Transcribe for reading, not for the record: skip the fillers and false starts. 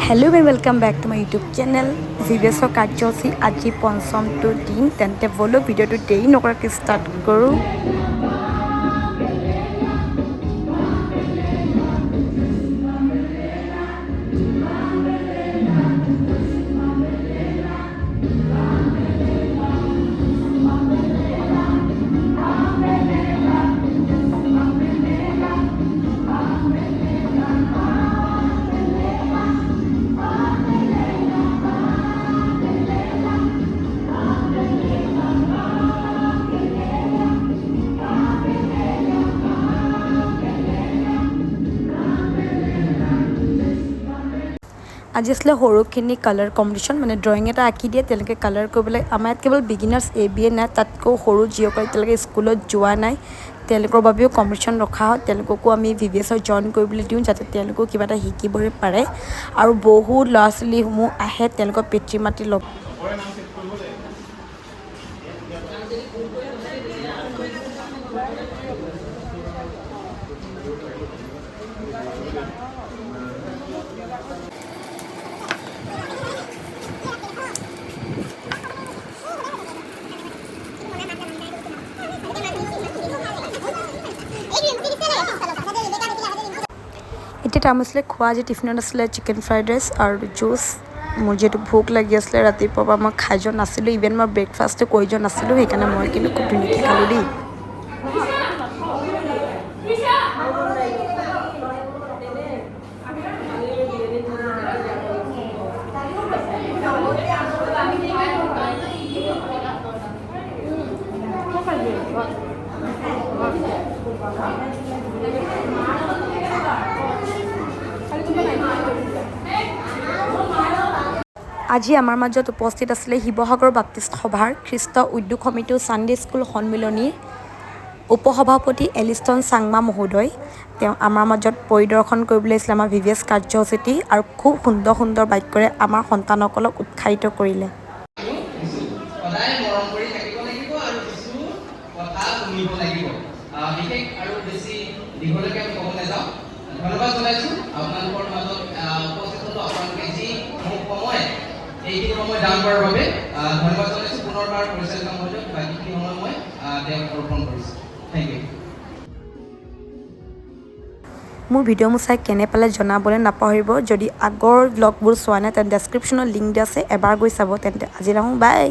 Hello and welcome back to my YouTube channel. VBSৰ কাৰ্যসূচী আজি পঞ্চমটো দিন তেন্তে বলো ভিডিঅ'টো দেৰি নকৰাকৈ ষ্টাৰ্ট কৰোঁ। আজি আসলে সৰুখিনি কালাৰ কম্পিটিশ্যন মানে ড্ৰয়িং এটা আঁকি দিয়ে তেওঁলোকে কালাৰ কৰিবলৈ আমাৰ ইয়াত কেৱল বিগিনাৰ্ছ এবিএ নাই তাতকৈ সৰু যিসকল তেওঁলোকে স্কুলত যোৱা নাই তেওঁলোকৰ বাবেও কম্পিটিশ্যন ৰখা হয় তেওঁলোককো আমি VBSৰ জইন কৰিবলৈ দিওঁ যাতে তেওঁলোকেও কিবা এটা শিকিবলৈ পাৰে আৰু বহুত ল'ৰা ছোৱালীসমূহ আহে তেওঁলোকৰ পিতৃ মাতৃ লগ এতিয়া টাইম আছিলে খোৱা আজি টিফিনত আছিলে চিকেন ফ্ৰাইড ৰাইচ আৰু জুচ মোৰ যিহেতু ভোক লাগি আছিলে ৰাতিপুৱাৰ পৰা মই খাই যোৱা নাছিলোঁ ইভেন মই ব্ৰেকফাষ্টটো কৰি যোৱা নাছিলোঁ সেইকাৰণে মই কিন্তু খুব ধুনীয়াকৈ খালোঁ দেই আজি আমাৰ মাজত উপস্থিত আছিলে শিৱসাগৰ বাপ্তিষ্ট সভাৰ খ্ৰীষ্ট উদ্যোগ সমিতিৰ ছানডে স্কুল সন্মিলনীৰ উপসভাপতি এলিষ্টন চাংমা মহোদয় তেওঁ আমাৰ মাজত পৰিদৰ্শন কৰিবলৈ আহিছিলে আমাৰ VBS কাৰ্যসূচীটি আৰু খুব সুন্দৰ সুন্দৰ বাক্যৰে আমাৰ সন্তানসকলক উৎসাহিত কৰিলে ধন্যবাদ জনাইছোঁ আপোনালোকৰ মাজত উপস্থিত হ'লো আপোনালোকে যি এইখিনি সময় দান কৰাৰ বাবে ধন্যবাদ জনাইছোঁ পুনৰবাৰ পৰিচালিত মহোদয় বাকীখিনি সময় মই তেওঁক অৰ্পণ কৰিছোঁ থেংক ইউ মোৰ ভিডিঅ'বোৰ চাই কেনে পালে জনাবলৈ নাপাহৰিব যদি আগৰ ব্লগবোৰ চোৱা নাই তেন্তে ডেছক্ৰিপশ্যনত লিংক দিয়া আছে এবাৰ গৈ চাব তেন্তে আজি নাহোঁ বাই